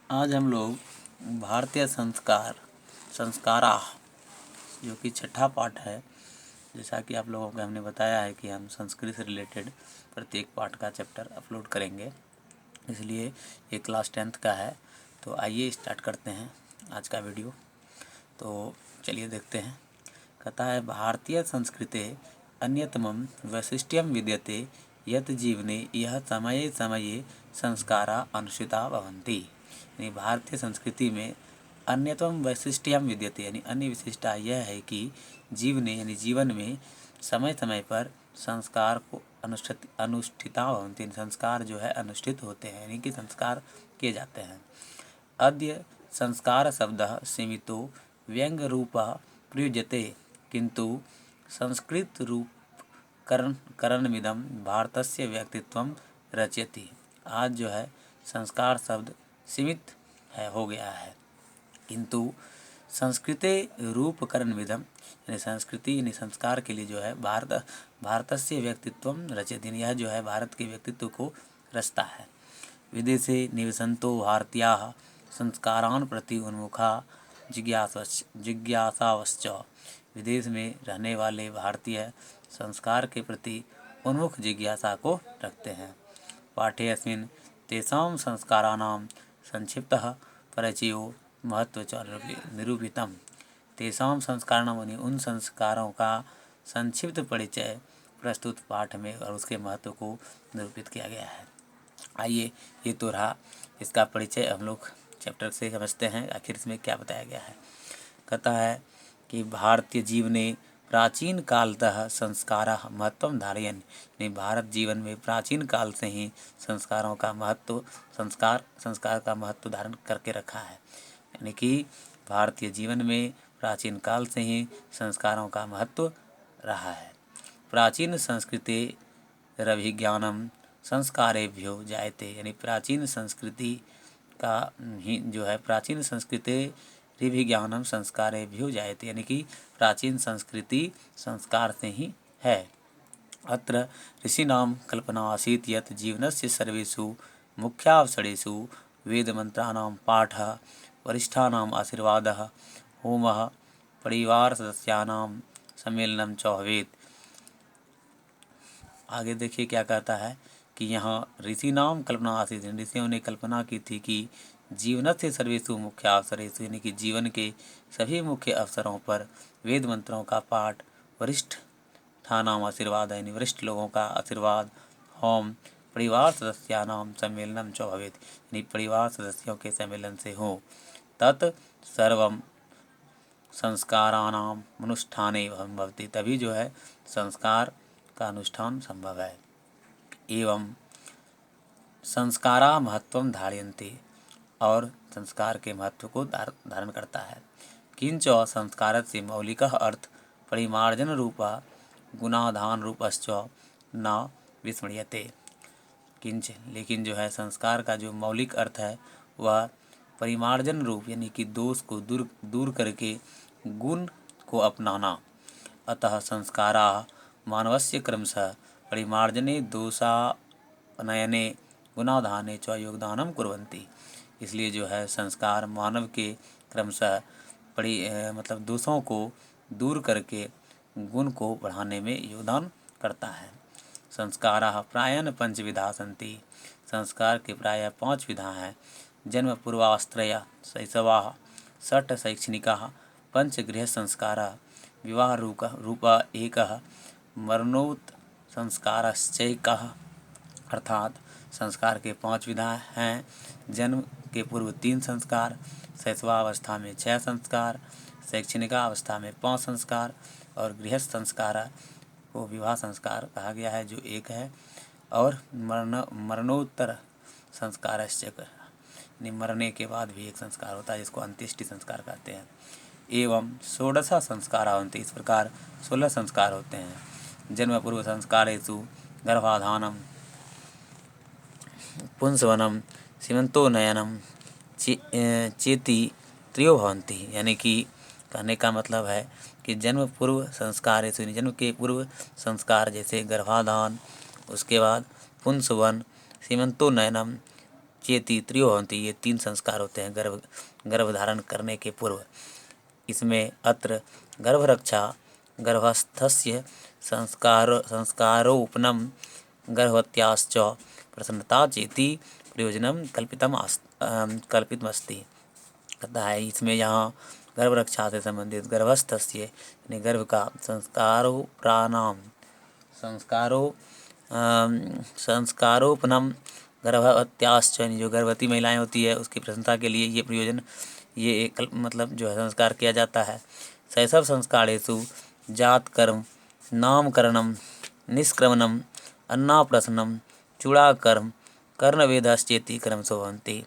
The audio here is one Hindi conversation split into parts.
आज हम लोग भारतीय संस्कारा जो कि छठा पाठ है। जैसा कि आप लोगों को हमने बताया है कि हम संस्कृत से रिलेटेड प्रत्येक पाठ का चैप्टर अपलोड करेंगे, इसलिए ये क्लास 10th का है। तो आइए स्टार्ट करते हैं आज का वीडियो। तो चलिए देखते हैं। कहता है भारतीय संस्कृते अन्यतमं वैशिष्ट्यं विद्यते यत् जीवने यह समये समये संस्कारा अनुष्ठिता भवन्ति। यानी भारतीय संस्कृति में अन्यतम वैशिष्ट्यम विद्यते यानी अन्य विशिष्टता यह है कि जीवन में समय समय पर संस्कार को अनुष्ठिता भवन्ति। संस्कार जो है अनुष्ठित होते हैं, यानी कि संस्कार किए जाते हैं। अद्य संस्कार शब्दः सीमितो व्यंग रूपः प्रयुज्यते, किंतु संस्कृत करणमिदं भारतस्य व्यक्तित्वं रचयति। आज जो है संस्कार शब्द सीमित हो गया है, किंतु संस्कृते रूपकरणमिदं यानी संस्कृति यानी संस्कार के लिए जो है भारतस्य व्यक्तित्वं रचयति। यह जो है भारत के व्यक्तित्व को रचता है। विदेशे निवसन्तो भारतीयाः संस्कारान् प्रति उन्मुखा जिज्ञासावश्च। विदेश में रहने वाले भारतीय संस्कार के प्रति उन्मुख जिज्ञासा को रखते हैं। पाठे अस्मिन् तेषां संस्काराणां संक्षिप्तः परिचयो महत्व च निरूपितम्। तेषां संस्काराणां यानी उन संस्कारों का संक्षिप्त परिचय प्रस्तुत पाठ में और उसके महत्व को निरूपित किया गया है। आइए, ये तो रहा इसका परिचय। हम लोग चैप्टर से समझते हैं आखिर इसमें क्या बताया गया है। कहता है कि भारतीय जीवने प्राचीन कालतः संस्काराः महत्वं धारयन्। यानी भारत जीवन में प्राचीन काल से ही संस्कारों का महत्व संस्कार का महत्व धारण करके रखा है। यानी कि भारतीय जीवन में प्राचीन काल से ही संस्कारों का महत्व रहा है। प्राचीन संस्कृते रभिज्ञानम संस्कारेभ्यो जायते। यानी प्राचीन संस्कृति का ही जो है प्राचीन संस्कृते ऋभिज्ञानम संस्कारेभ्यो जायते, यानी कि प्राचीन संस्कृति संस्कार से ही है। अत्र ऋषीणां कल्पना आसीत् यत् जीवनस्य सर्वेषु मुख्यावसरेषु वेदमन्त्राणां पाठः, वरिष्ठानाम् आशीर्वादः, होमः, परिवारसदस्यानां सम्मेलनं च भवेत्। आगे देखिए क्या कहता है कि यहाँ ऋषीणां कल्पना आसीत्, ऋषियों ने कल्पना की थी कि जीवनस्य सर्वेषु मुख्य अवसरेषु यानी कि जीवन के सभी मुख्य अवसरों पर वेद मंत्रों का पाठ, वरिष्ठानाम आशीर्वाद यानी वरिष्ठ लोगों का आशीर्वाद, होम, परिवार सदस्यानाम सम्मेलनम च भवेत् यानी परिवार सदस्यों के सम्मेलन से हो। तत् सर्वम संस्काराणाम अनुष्ठाने भवति, तभी जो है संस्कार का अनुष्ठान संभव है। एवं संस्कारा महत्वं धारयन्ति, और संस्कार के महत्व को धारण करता है। किंच संस्कारस्य मौलिकः अर्थ परिमार्जन रूपा गुणाधान रूपश्च न विस्मृयते। किंच लेकिन जो है संस्कार का जो मौलिक अर्थ है वह परिमार्जन रूप यानी कि दोष को दूर करके गुण को अपनाना। अतः संस्काराः मानवस्य क्रमशः परिमार्जने दोषानयने गुणाधाने च योगदानं कुर्वन्ति। इसलिए जो है संस्कार मानव के क्रमशः मतलब दोषों को दूर करके गुण को बढ़ाने में योगदान करता है। संस्काराः प्रायः पंचविधा सन्ति। संस्कार के प्रायः 5 विधा हैं। जन्म पूर्वाश्रया शैशवाः, षट् शैक्षणिकाः, पंच गृह संस्काराः, विवाह रूपा एकः, मरणोत्तर संस्कारश्चैकः। अर्थात संस्कार के 5 विधा हैं। जन्म के पूर्व 3 संस्कार, शैशवावस्था में 6 संस्कार, शैक्षणिकावस्था में 5 संस्कार और गृहस्थ संस्कार को विवाह संस्कार कहा गया है जो 1 है, और मरणोत्तर संस्कारश्चैकः यानी मरने के बाद भी एक संस्कार होता है जिसको अंत्येष्टि संस्कार कहते हैं। एवं 16 संस्कार होते, इस प्रकार 16 संस्कार होते हैं। जन्म पूर्व संस्कारेषु गर्भाधानम, पुंसवनम, सीमंतोन्नयनम चेति त्रयो भवन्ति। यानी कि कहने का मतलब है कि जन्म पूर्व संस्कार जन्म के पूर्व संस्कार जैसे गर्भाधान, उसके बाद पुंसवन, सीमंतोन्नयनम, चेती त्रियो भवन्ति, ये 3 संस्कार होते हैं गर्भ धारण करने के पूर्व। इसमें अत्र गर्भरक्षा गर्भस्थस्य संस्कारोपनम गर्भवत्याश्च प्रसन्नता चेति प्रयोजनम कल्पितमस्ति। कहता है इसमें यहाँ गर्भ रक्षा से संबंधित गर्भस्थस्य यानी गर्भ का संस्कारोपनम गर्भवत्याश्च जो गर्भवती महिलाएं होती है उसकी प्रसन्नता के लिए ये प्रयोजन ये एक मतलब जो है संस्कार किया जाता है। शैशव संस्कारेषु जात कर्म नामकरणम निष्क्रमणम अन्नाप्रसन्नम चूड़ाकर्म कर्णवेदश्चेति कर्मसो भवन्ति।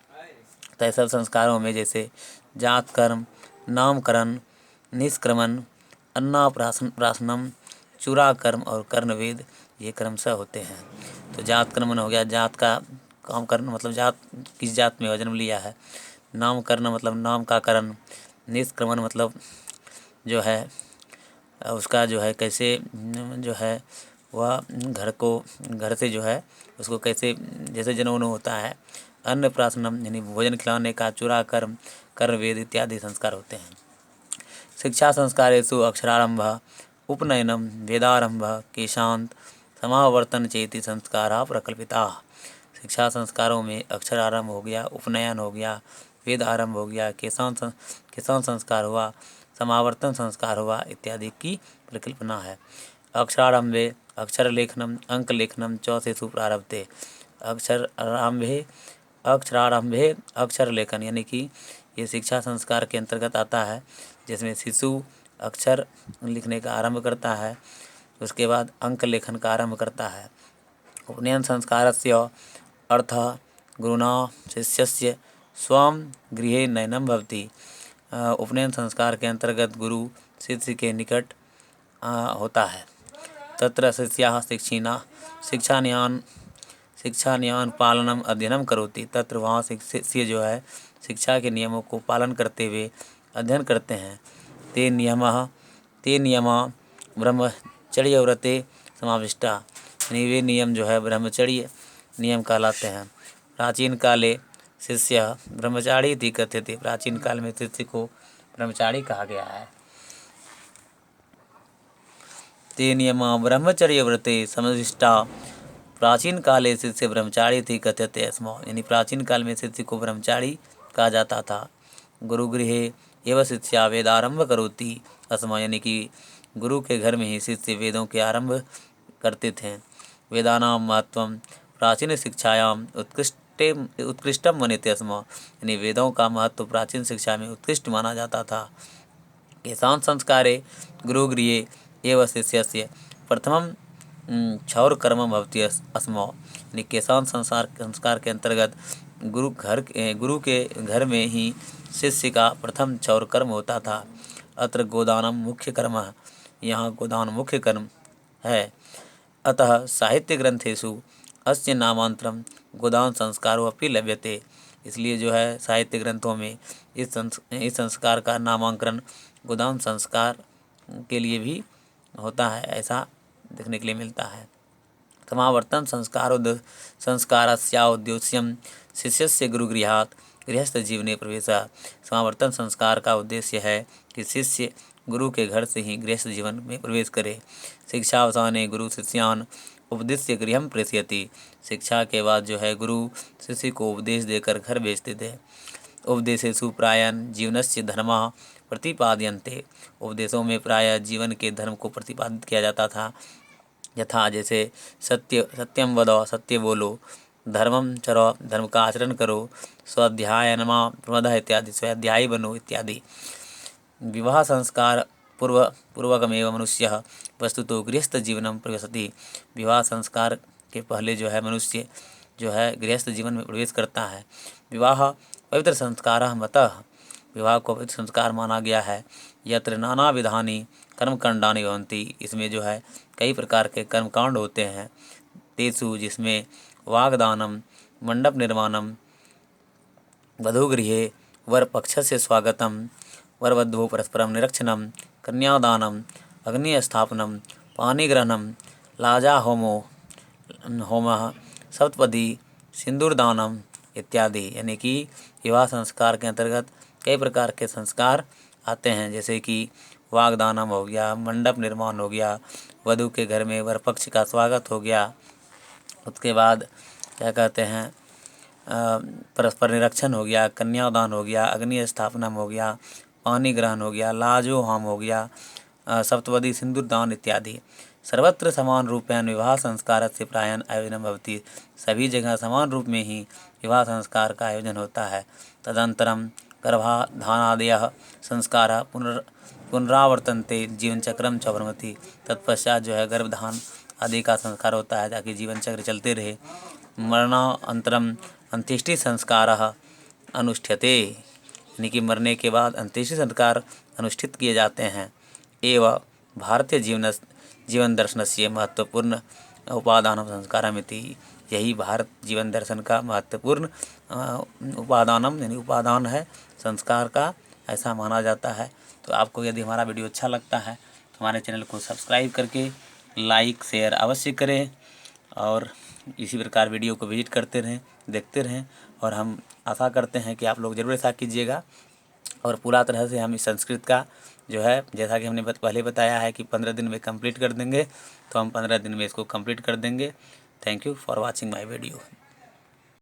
शैशव संस्कारों में जैसे जात कर्म नामकरण निष्क्रमण अन्नाप्राशनम चूड़ाकर्म और कर्णवेद ये क्रमशः होते हैं। तो जात कर्म हो गया, जात का काम करना मतलब जात किस जात में जन्म लिया है। नामकरण मतलब नाम का करण। निष्क्रमण मतलब जो है उसका जो है कैसे जो है वह घर से जो है उसको कैसे जैसे जन्म होता है। अन्नप्राशनम यानी भोजन खिलाने का चूड़ाकर्म कर्णवेद इत्यादि संस्कार होते हैं। शिक्षा संस्कारेषु अक्षरारंभ उपनयनम वेदारंभ केशांत समावर्तन चेति संस्कारा प्रकल्पिता। शिक्षा संस्कारों में अक्षर आरंभ हो गया, उपनयन हो गया, वेद आरंभ हो गया, केशांत संस्कार हुआ, समावर्तन संस्कार हुआ इत्यादि की परिकल्पना है। अक्षरारंभे अक्षर लेखनम अंक लेखनम चौथेषु प्रारब्धे। अक्षरारंभे अक्षर लेखन यानी कि ये शिक्षा संस्कार के अंतर्गत आता है, जिसमें शिशु अक्षर लिखने का आरंभ करता है, उसके बाद अंक लेखन का आरंभ करता है। उपनयन संस्कारस्य अर्थः गुरुणा शिष्यस्य स्वं गृहे नयनम भवति। उपनयन संस्कार के अंतर्गत गुरु शिष्य के निकट होता है। तत्र शिष्याः शिक्षान्यान पालनम अध्ययनम करोति। तत्र वहाँ शिष्य जो है शिक्षा के नियमों को पालन करते हुए अध्ययन करते हैं। ते नियमा ब्रह्मचर्य व्रते समाविष्टा यानी वे नियम जो है ब्रह्मचर्य नियम कहलाते हैं। प्राचीन काले शिष्य ब्रह्मचारी इति कथ्यते। प्राचीन काल में शिष्य को ब्रह्मचारी कहा गया है। ते नियमा ब्रह्मचर्य व्रते समाविष्टा। प्राचीन काले शिष्य ब्रह्मचारी थी कथ्यते स्म यानी प्राचीन काल में शिष्य को ब्रह्मचारी कहा जाता था। गुरुगृहे एवं शिष्या वेदारंभ करोति स्म यानी कि गुरु के घर में ही शिष्य वेदों के आरंभ करते थे। वेदानाम महत्वम प्राचीन शिक्षायाम उत्कृष्टम मन्यते स्म यानी वेदों का महत्व प्राचीन शिक्षा में उत्कृष्ट माना जाता था। केशांत संस्कारे गुरुगृहे एवं शिष्यस्य प्रथमम क्षौर कर्म भवति स्म यानी केशांत संस्कार के अंतर्गत गुरु के घर में ही शिष्य का प्रथम क्षौर कर्म होता था। अत्र गोदानम मुख्य कर्म, यहाँ गोदान मुख्य कर्म है। अतः साहित्य ग्रंथेषु अस्य नामांतरम गोदान संस्कारो अपि लभ्यते। इसलिए जो है साहित्य ग्रंथों में इस संस्कार का नामांकन गोदान संस्कार के लिए भी होता है, ऐसा देखने के लिए मिलता है। समावर्तन संस्कारस्योद्देश्यम शिष्यस्य गुरुगृहात् गृहस्थ जीवने प्रवेश। समावर्तन संस्कार का उद्देश्य है कि शिष्य गुरु के घर से ही गृहस्थ जीवन में प्रवेश करे। शिक्षावसाने गुरु शिष्यान उपदेश्य गृहम प्रेषयति। शिक्षा के बाद जो है गुरु शिष्य को उपदेश देकर घर भेजते थे। उपदेशेषु प्रायः जीवनस्य धर्मः प्रतिपाद्यन्ते। उपदेशों में प्रायः जीवन के धर्म को प्रतिपादित किया जाता था। यथा जैसे सत्यम वदो सत्य बोलो, धर्मम चरो धर्म का आचरण करो, स्वाध्यायनमा प्रमदः इत्यादि स्वाध्यायी बनो इत्यादि। विवाह संस्कार पूर्वकमेव मनुष्यः वस्तुतो गृहस्थ जीवनम प्रविशति। विवाह संस्कार के पहले जो है मनुष्य जो है गृहस्थ जीवन में प्रवेश करता है। विवाह पवित्र संस्कारः मतः। विवाह को पवित्र संस्कार माना गया है। यत्र नाना विधानी कर्मकांडानि भवन्ति। इसमें जो है कई प्रकार के कर्मकांड होते हैं। तेषु जिसमें वाग्दानम मंडप निर्माणम वधूगृहे वर पक्षस्य स्वागतम वरवधू परस्परम निरीक्षणम कन्यादानम अग्निस्थापनम पाणिग्रहणम लाजा होमः सप्तपदी सिंदूरदानम इत्यादि। यानी कि विवाह संस्कार के अंतर्गत कई प्रकार के संस्कार आते हैं, जैसे कि वागदानम हो गया, मंडप निर्माण हो गया, वधू के घर में वर पक्ष का स्वागत हो गया, उसके बाद क्या कहते हैं परस्पर निरीक्षण हो गया, कन्यादान हो गया, अग्नि स्थापनम हो गया, पानी ग्रहण हो गया, लाजो होम हो गया, सप्तपदी सिंदूर दान इत्यादि। सर्वत्र समान रूपेण विवाह संस्कार से प्रायण आयोजन भवति। सभी जगह समान रूप में ही विवाह संस्कार का आयोजन होता है। तदंतरम गर्भाधानादयः संस्कार पुनरावर्तन्ते जीवन चक्रम च भ्रमति। तत्पश्चात जो है गर्भधान आदि का संस्कार होता है ताकि जीवन चक्र चलते रहे। मरणानंतरम अंत्येष्टि संस्कारः अनुष्ठ्यते, यानी कि मरने के बाद अंत्येष्टि संस्कार अनुष्ठित किए जाते हैं। एवं भारतीय जीवन दर्शनस्य महत्वपूर्ण उपादान संस्कारमिति। यही भारत जीवन दर्शन का महत्वपूर्ण उपादानम यानी उपादान है संस्कार का, ऐसा माना जाता है। तो आपको यदि हमारा वीडियो अच्छा लगता है तो हमारे चैनल को सब्सक्राइब करके लाइक शेयर अवश्य करें और इसी प्रकार वीडियो को विजिट करते रहें, देखते रहें। और हम आशा करते हैं कि आप लोग ज़रूर ऐसा कीजिएगा और पूरा तरह से हम इस संस्कृत का जो है, जैसा कि हमने पहले बताया है कि 15 दिन में कंप्लीट कर देंगे, तो हम 15 दिन में इसको कंप्लीट कर देंगे। Thank you for watching my video.